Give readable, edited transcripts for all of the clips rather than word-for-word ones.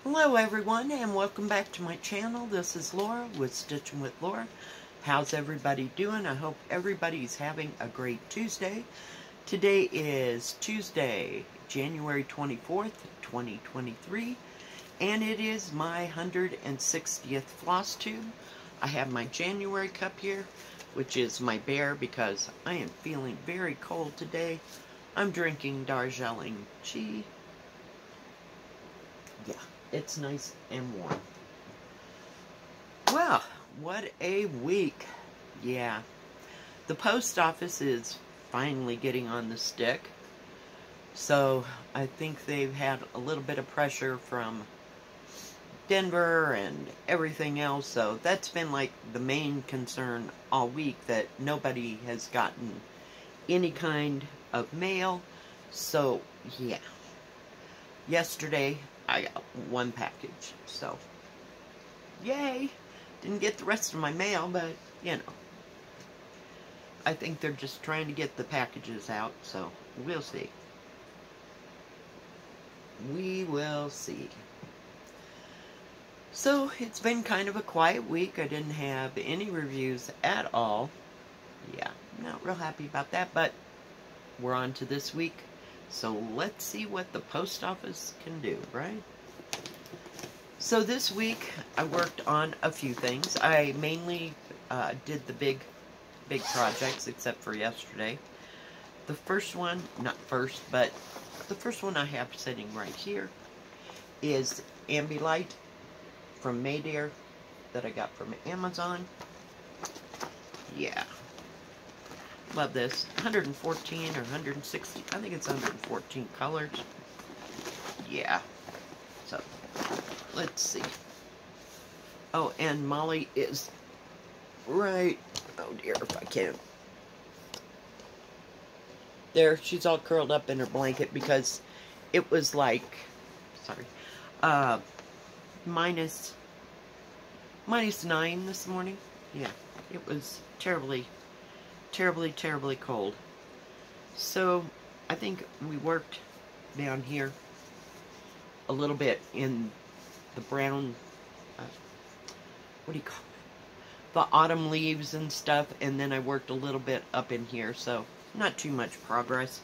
Hello everyone, and welcome back to my channel. This is Laura with Stitching with Laura. How's everybody doing? I hope everybody's having a great Tuesday. Today is Tuesday, January 24th, 2023, and it is my 160th floss tube. I have my January cup here, which is my bear because I am feeling very cold today. I'm drinking Darjeeling tea. Yeah. It's nice and warm. Well, what a week. Yeah. The post office is finally getting on the stick. So I think they've had a little bit of pressure from Denver and everything else. So that's been like the main concern all week, that nobody has gotten any kind of mail. So yeah. Yesterday I got one package, so yay! Didn't get the rest of my mail, but you know, I think they're just trying to get the packages out, so we'll see. We will see. So it's been kind of a quiet week. I didn't have any reviews at all. Yeah, not real happy about that, but we're on to this week. So let's see what the post office can do, right? So this week I worked on a few things. I mainly did the big projects, except for yesterday. The first one, not first, but the first one I have sitting right here is Ambilight from Maydear that I got from Amazon. Yeah. Love this. 114 or 160. I think it's 114 colors. Yeah. So, let's see. Oh, and Molly is right. Oh dear, if I can. There, she's all curled up in her blanket because it was like, sorry, minus 9 this morning. Yeah, it was terribly cold. So I think we worked down here a little bit in the brown, what do you call it? The autumn leaves and stuff, and then I worked a little bit up in here, so not too much progress.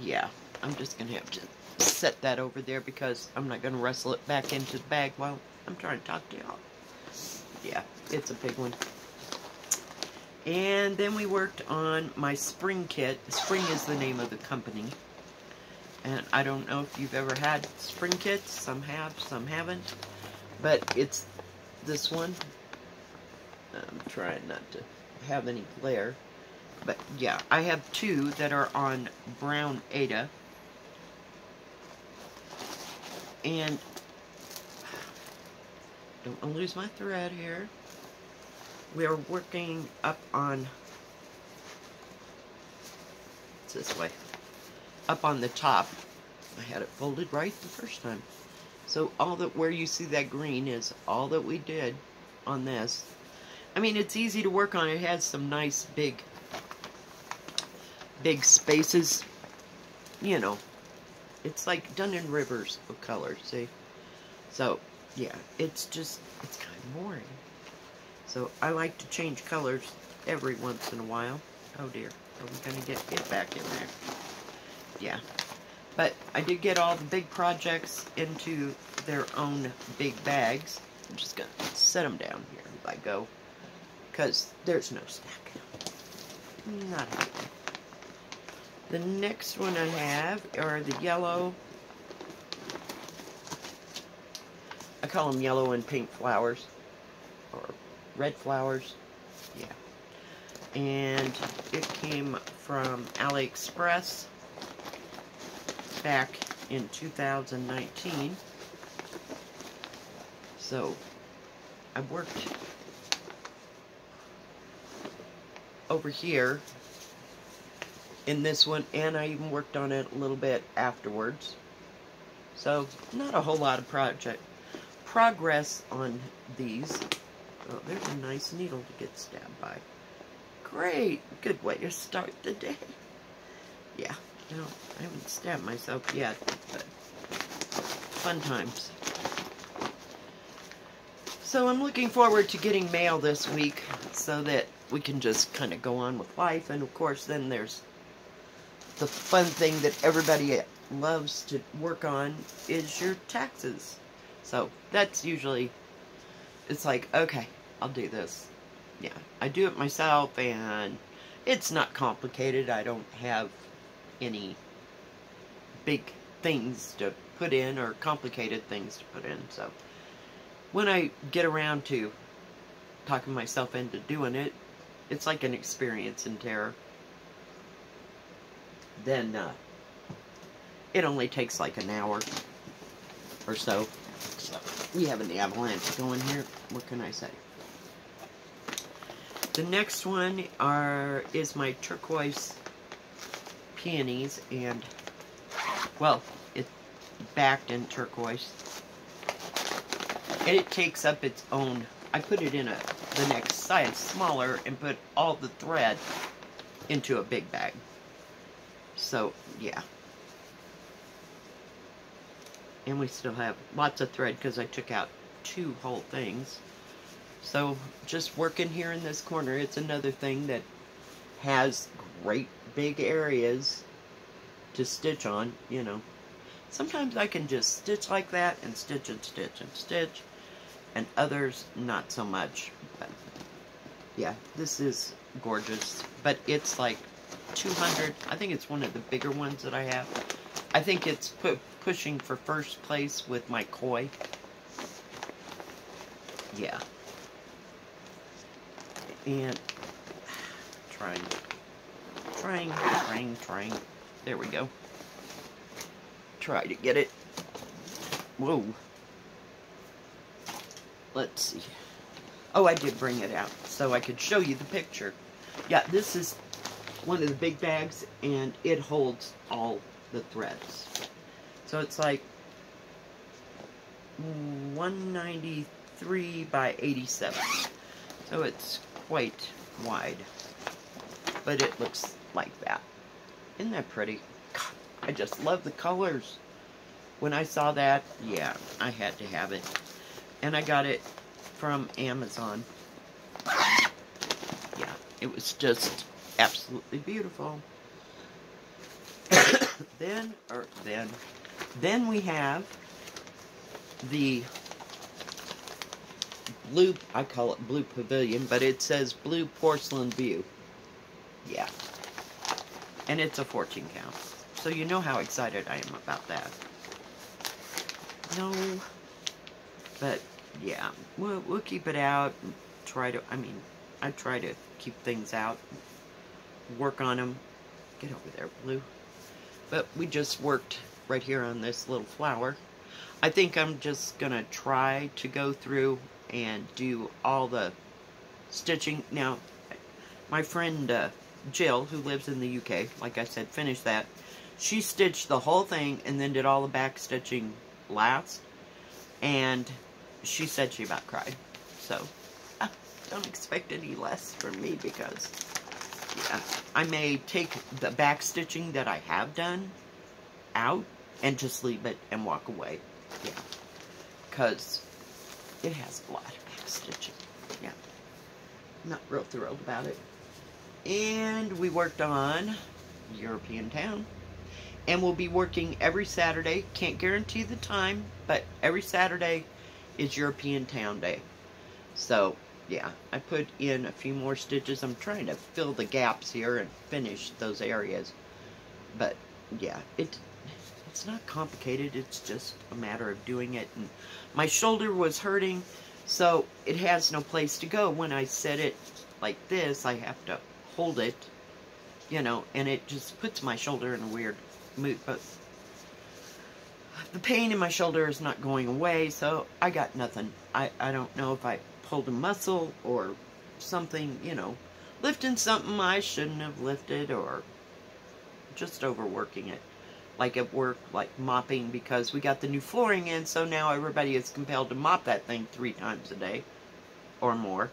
Yeah, I'm just going to have to set that over there because I'm not going to wrestle it back into the bag while I'm trying to talk to y'all. Yeah, it's a big one. And then we worked on my spring kit. Spring is the name of the company. And I don't know if you've ever had spring kits. Some have, some haven't. But it's this one. I'm trying not to have any glare. But yeah, I have two that are on brown Ada. And don't want to lose my thread here. We are working up on, it's this way, up on the top. I had it folded right the first time. So all that, where you see that green is all that we did on this. I mean, it's easy to work on. It has some nice big spaces. You know, it's like done in rivers of color, see? So, yeah, it's kind of boring. So I like to change colors every once in a while. Oh dear, are we going to get it back in there? Yeah. But I did get all the big projects into their own big bags. I'm just going to set them down here as I go, because there's no stack. Not happy. The next one I have are the yellow. I call them yellow and pink flowers. Or red flowers. Yeah. And it came from AliExpress back in 2019. So I worked over here in this one, and I even worked on it a little bit afterwards. So not a whole lot of progress on these. Oh, there's a nice needle to get stabbed by. Great! Good way to start the day. Yeah, no, I haven't stabbed myself yet, but fun times. So I'm looking forward to getting mail this week so that we can just kind of go on with life. And of course, then there's the fun thing that everybody loves to work on is your taxes. So that's usually, it's like, okay, I'll do this. Yeah, I do it myself, and it's not complicated. I don't have any big things to put in or complicated things to put in. So when I get around to talking myself into doing it, it's like an experience in terror. Then it only takes like an hour or so. So we have an avalanche going here. What can I say? The next one is my turquoise peonies, and well, it's backed in turquoise, and it takes up its own. I put it in the next size smaller and put all the thread into a big bag. So yeah, and we still have lots of thread because I took out 2 whole things. So just working here in this corner, it's another thing that has great big areas to stitch on, you know. Sometimes I can just stitch like that and stitch and stitch and stitch, and others not so much. But yeah, this is gorgeous, but it's like 200. I think it's one of the bigger ones that I have. I think it's pushing for first place with my koi. Yeah. And trying. There we go. Try to get it. Whoa. Let's see. Oh, I did bring it out so I could show you the picture. Yeah, this is one of the big bags, and it holds all the threads. So it's like 193 by 87. So it's quite wide, but it looks like that. Isn't that pretty? God, I just love the colors. When I saw that, yeah, I had to have it. And I got it from Amazon. Yeah, it was just absolutely beautiful. Then we have the blue, I call it blue pavilion, but it says blue porcelain view. Yeah. And it's a 14 count. So you know how excited I am about that. No. But yeah, we'll keep it out and try to, I try to keep things out, work on them. Get over there, Blue. But we just worked right here on this little flower. I think I'm just gonna try to go through and do all the stitching. Now, my friend Jill, who lives in the UK, like I said, finished that. She stitched the whole thing and then did all the back stitching last. And she said she about cried. So, don't expect any less from me because, yeah, I may take the back stitching that I have done out and just leave it and walk away. Yeah. Because it has a lot of back stitching. Yeah. Not real thrilled about it. And we worked on European Town. And we'll be working every Saturday. Can't guarantee the time, but every Saturday is European Town Day. So, yeah, I put in a few more stitches. I'm trying to fill the gaps here and finish those areas. But, yeah, it's not complicated. It's just a matter of doing it. And my shoulder was hurting, so it has no place to go. When I set it like this, I have to hold it, you know, and it just puts my shoulder in a weird mood. But the pain in my shoulder is not going away, so I got nothing. I don't know if I pulled a muscle or something, you know, lifting something I shouldn't have lifted, or just overworking it. Like at work, like mopping, because we got the new flooring in, so now everybody is compelled to mop that thing 3 times a day or more.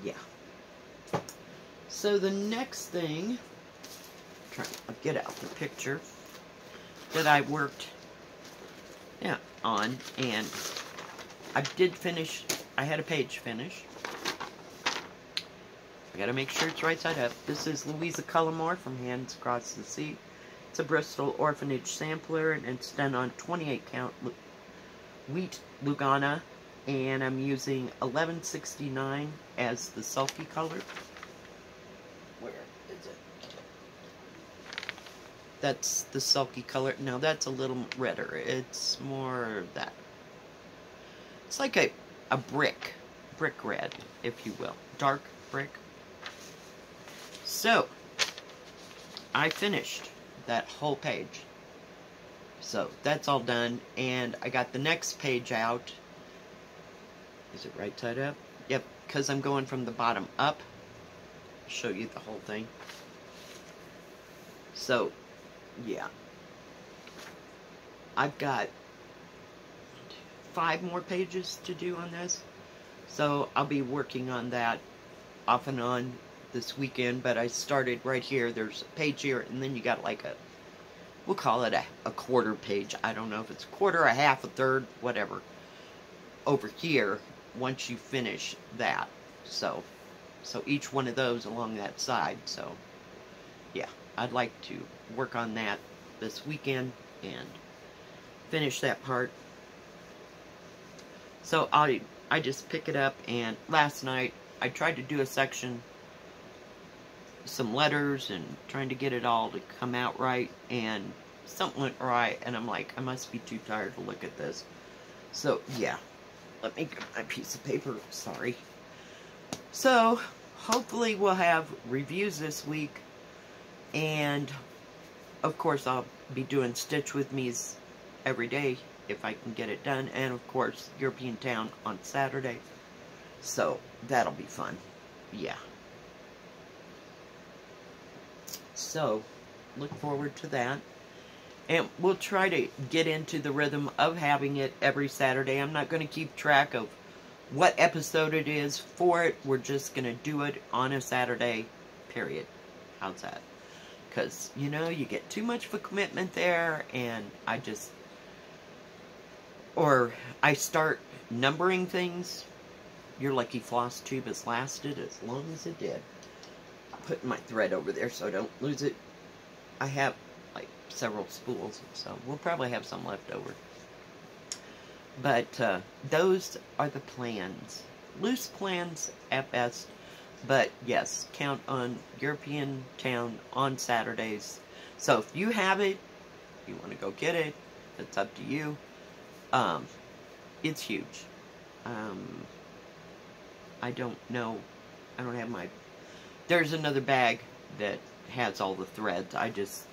Yeah. So the next thing, trying to get out the picture that I worked on, and I did finish, I had a page finish. I gotta make sure it's right side up. This is Louisa Cullimore from Hands Across the Sea. It's a Bristol Orphanage sampler, and it's done on 28 count wheat Lugana, and I'm using 1169 as the sulky color. Where is it? That's the sulky color. Now that's a little redder. It's more that. It's like a brick red, if you will. Dark brick. So, I finished that whole page. So, that's all done, and I got the next page out. Is it right side up? Yep, because I'm going from the bottom up. I'll show you the whole thing. So, yeah. I've got 5 more pages to do on this. So, I'll be working on that off and on this weekend, but I started right here. There's a page here, and then you got like a, we'll call it a quarter page. I don't know if it's a quarter, a half, a third, whatever. Over here, once you finish that. So each one of those along that side. So, yeah, I'd like to work on that this weekend and finish that part. So I just pick it up, and last night I tried to do a section, some letters, and trying to get it all to come out right, and something went right, and I'm like, I must be too tired to look at this. So, yeah. Let me get my piece of paper. Sorry. So, hopefully we'll have reviews this week, and, of course, I'll be doing Stitch With Me's every day, if I can get it done, and, of course, European Town on Saturday. So, that'll be fun. Yeah. So, look forward to that. And we'll try to get into the rhythm of having it every Saturday. I'm not going to keep track of what episode it is for it. We're just going to do it on a Saturday, period. How's that? Because, you know, you get too much of a commitment there, and I just, or I start numbering things. Your lucky floss tube has lasted as long as it did. Putting my thread over there so I don't lose it. I have like several spools, so we'll probably have some left over. But those are the plans. Loose plans at best, but yes, count on European Town on Saturdays. So if you have it, you want to go get it, it's up to you. It's huge. I don't know. I don't have my... There's another bag that has all the threads. I just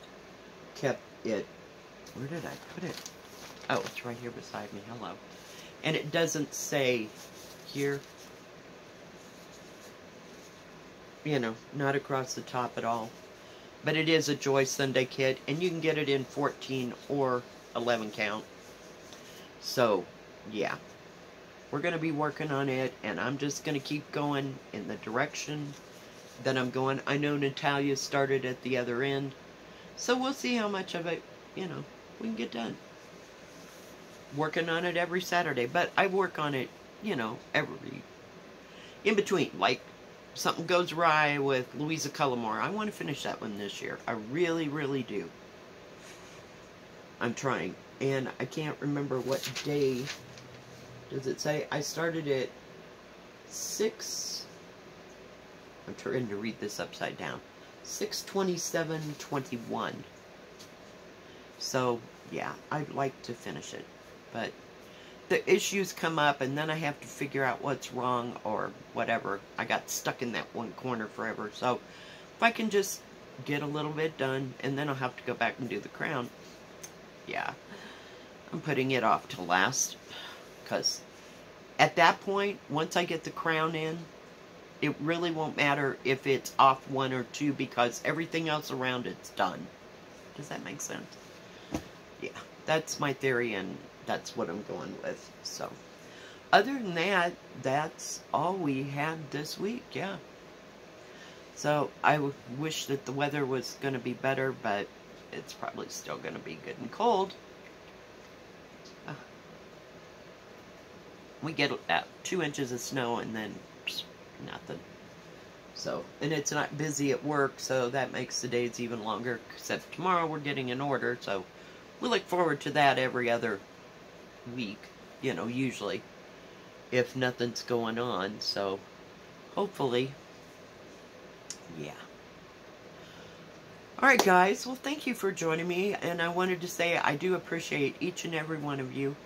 kept it... Where did I put it? Oh, it's right here beside me. Hello. And it doesn't say here. You know, not across the top at all. But it is a Joy Sunday kit, and you can get it in 14 or 11 count. So, yeah. We're going to be working on it, and I'm just going to keep going in the direction that I'm going. I know Natalia started at the other end, so we'll see how much of it, you know, we can get done. Working on it every Saturday, but I work on it, you know, every, in between. Like, something goes awry with Louisa Cullimore. I want to finish that one this year. I really, really do. I'm trying, and I can't remember what day. Does it say? I started at 6... I'm trying to read this upside down. 6/27/21. So, yeah, I'd like to finish it. But the issues come up, and then I have to figure out what's wrong or whatever. I got stuck in that one corner forever. So, if I can just get a little bit done, and then I'll have to go back and do the crown. Yeah. I'm putting it off till last. Because at that point, once I get the crown in, it really won't matter if it's off 1 or 2, because everything else around it's done. Does that make sense? Yeah, that's my theory, and that's what I'm going with. So, other than that, that's all we had this week, yeah. So, I wish that the weather was going to be better, but it's probably still going to be good and cold. We get about 2 inches of snow and then nothing. So, and it's not busy at work, so that makes the days even longer, except tomorrow we're getting an order, so we look forward to that every other week, you know, usually, if nothing's going on, so hopefully, yeah. Alright guys, well thank you for joining me, and I wanted to say I do appreciate each and every one of you,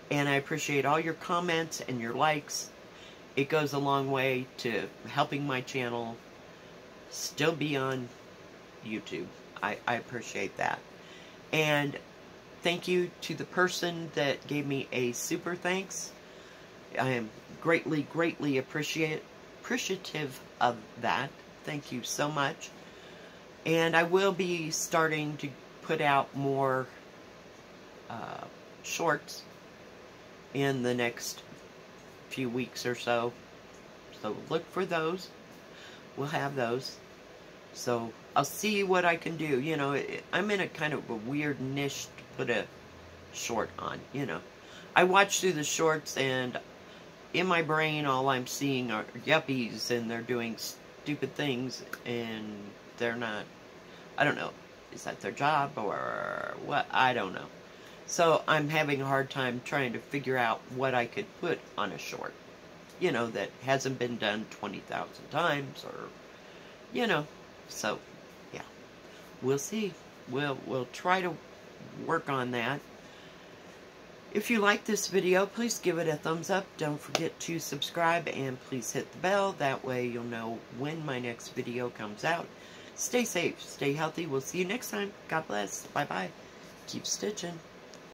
and I appreciate all your comments and your likes. It goes a long way to helping my channel still be on YouTube. I appreciate that. And thank you to the person that gave me a super thanks. I am greatly, greatly appreciative of that. Thank you so much. And I will be starting to put out more shorts in the next few weeks or so. So look for those. We'll have those. So I'll see what I can do. You know, I'm in a kind of a weird niche to put a short on, you know. I watch through the shorts and in my brain all I'm seeing are yuppies and they're doing stupid things and they're not, I don't know, is that their job or what? I don't know. So I'm having a hard time trying to figure out what I could put on a short, you know, that hasn't been done 20,000 times or, you know, so yeah, we'll see. We'll try to work on that. If you like this video, please give it a thumbs up. Don't forget to subscribe and please hit the bell. That way you'll know when my next video comes out. Stay safe, stay healthy. We'll see you next time. God bless. Bye-bye. Keep stitching.